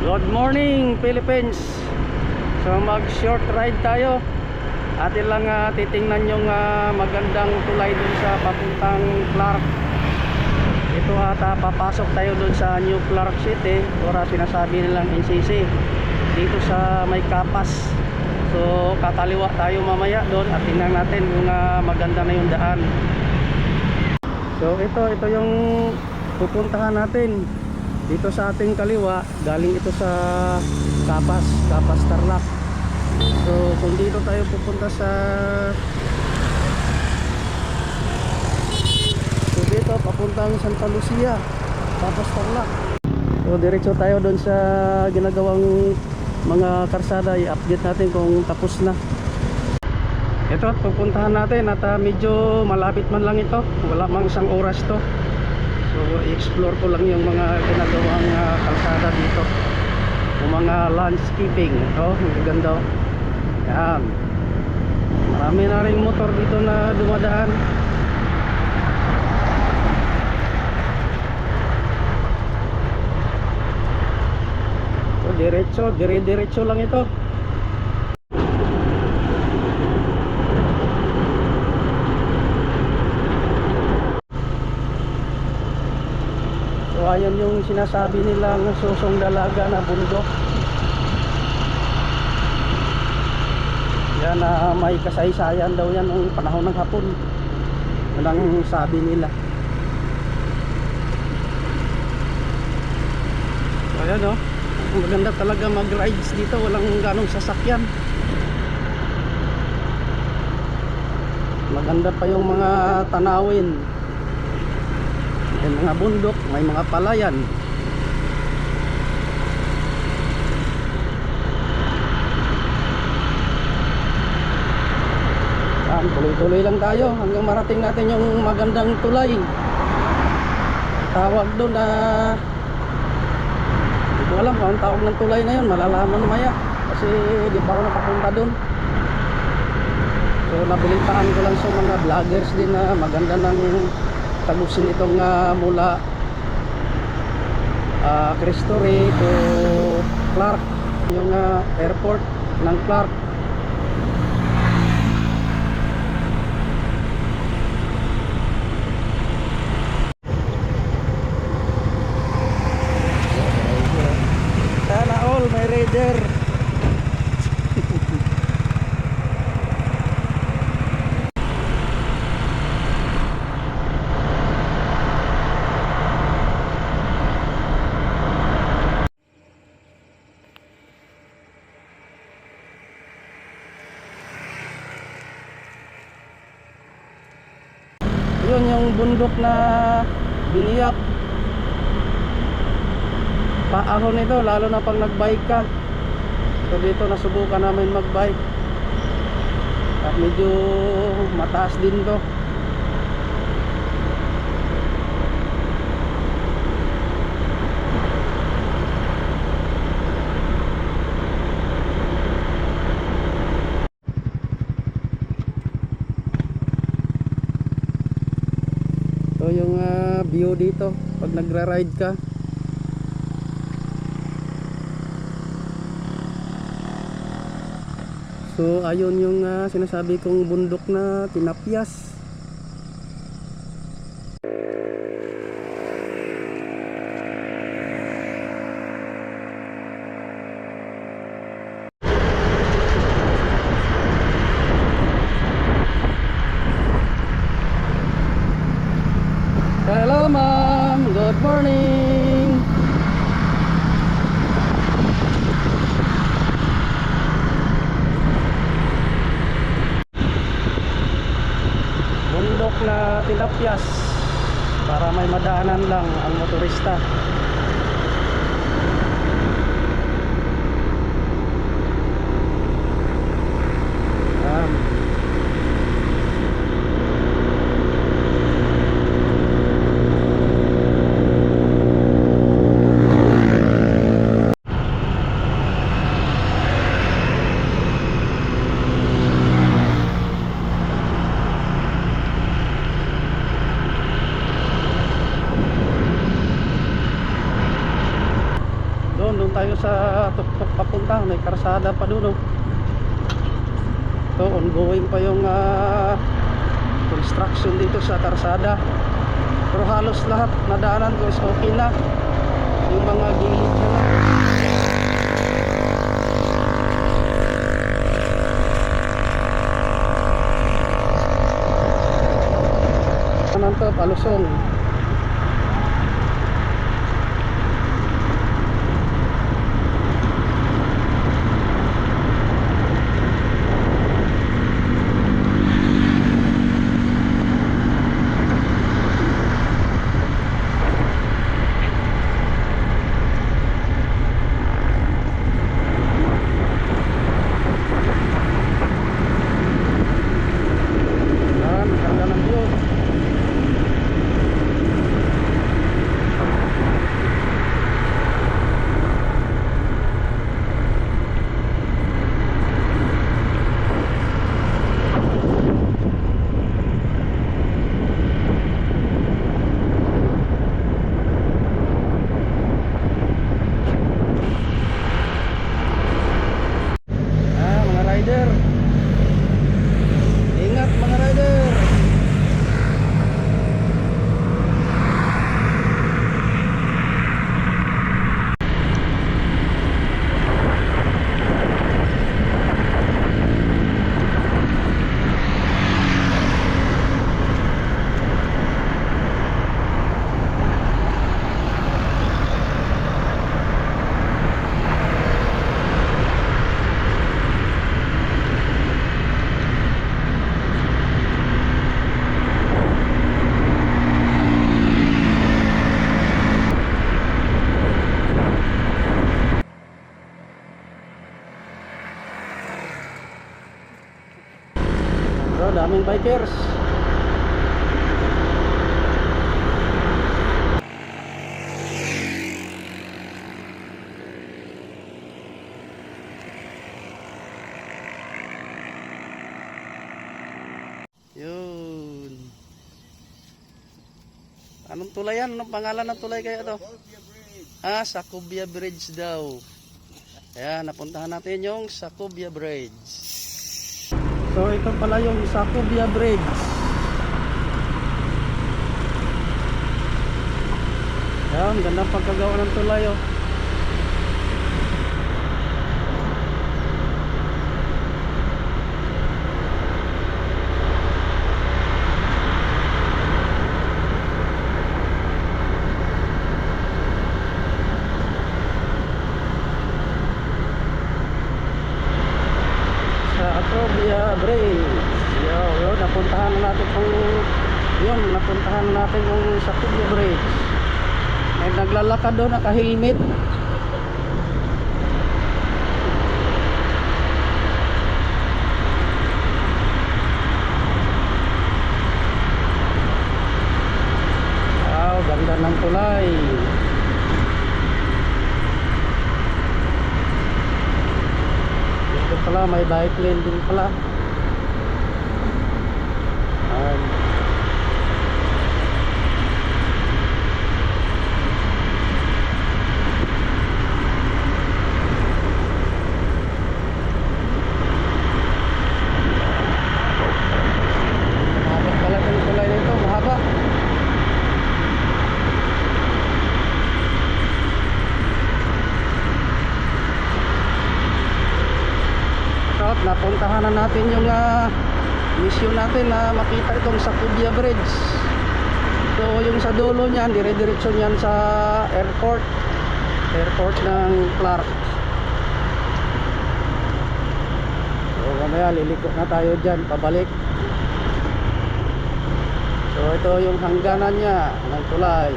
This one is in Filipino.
Good morning Philippines. So mag short ride tayo. Atin lang titingnan yung magandang tulay dun sa papuntang Clark. Ito ata papasok tayo dun sa New Clark City, or sinasabi nilang NCC, dito sa may Kapas. So kakaliwa tayo mamaya doon at tingnan natin kung maganda na yung daan. So ito yung pupuntahan natin. Dito sa ating kaliwa, galing ito sa Kapas Tarlac. So kung dito tayo pupunta sa dito papuntang Santa Lucia, Kapas Tarlac. So diretso tayo doon sa ginagawang mga karsada. I-update natin kung tapos na. Ito at pupuntahan natin at medyo malapit man lang ito. Wala mang isang oras to. So i-explore ko lang yung mga ginagawang kalsada dito, yung mga landscaping. Ito, maganda. Yan, marami na rin motor dito na dumadaan. So diretso, dire-diretso lang ito. So ayan yung sinasabi nilang susong dalaga na bundok. Yan may kasaysayan daw yan ng panahon ng Hapon. Yan ang sabi nila. So ayan o, maganda talaga mag-rides dito. Walang ganong sasakyan. Maganda pa yung mga tanawin. May mga bundok, may mga palayan. Tuloy-tuloy lang tayo hanggang marating natin yung magandang tulay. Tawag doon na hindi ko alam kung ang tawag ng tulay na yun. Malalaman maya kasi di pa ako nakapunta doon. So nabilitaan ko lang sa mga vloggers din na maganda ng tagusin itong mula Cristo Rey to Clark, yung airport ng Clark. Sana all may raider. Yun yung bundok na biniyak. Paahon ito lalo na pag nagbike ka. So dito nasubukan namin magbike at medyo mataas din to. So yung view dito pag nagra-ride ka. So ayun yung sinasabi kong bundok na Tinapyas. Hello ma'am, good morning. Bundok na Tinapyas para may madaanan lang ang motorista. doon tayo sa tuktok papunta, may karsada pa doon, oh. So ongoing pa yung construction dito sa karsada, pero halos lahat nadaanan ko is okay na, yung mga gilid na lang. Ano to, palusong. Ingat mga rider. So, daming bikers. Yun. Anong tulay yan? Anong pangalan ng tulay kaya to? Sacubia Bridge daw. Ayan, napuntahan natin yung Sacubia Bridge. So ito pala yung Sacubia Bridge. Ayan, gandang pagkagawa ng tulay, oh. Sacubia Bridge. Yun, napuntahan na natin yung Sacubia Bridge. May naglalakad doon, naka-helmet. Wow, ganda ng tulay. Dito pala may bike lane din pala. Mahaba pala yung tulay nito, mahaba. So, napuntahan na natin yung mission natin na makita itong Sacubia Bridge. So yung sa dulo niyan, dire-diretso niyan sa airport ng Clark. So mamaya liliko na tayo dyan pabalik. So ito yung hangganan niya ng tulay.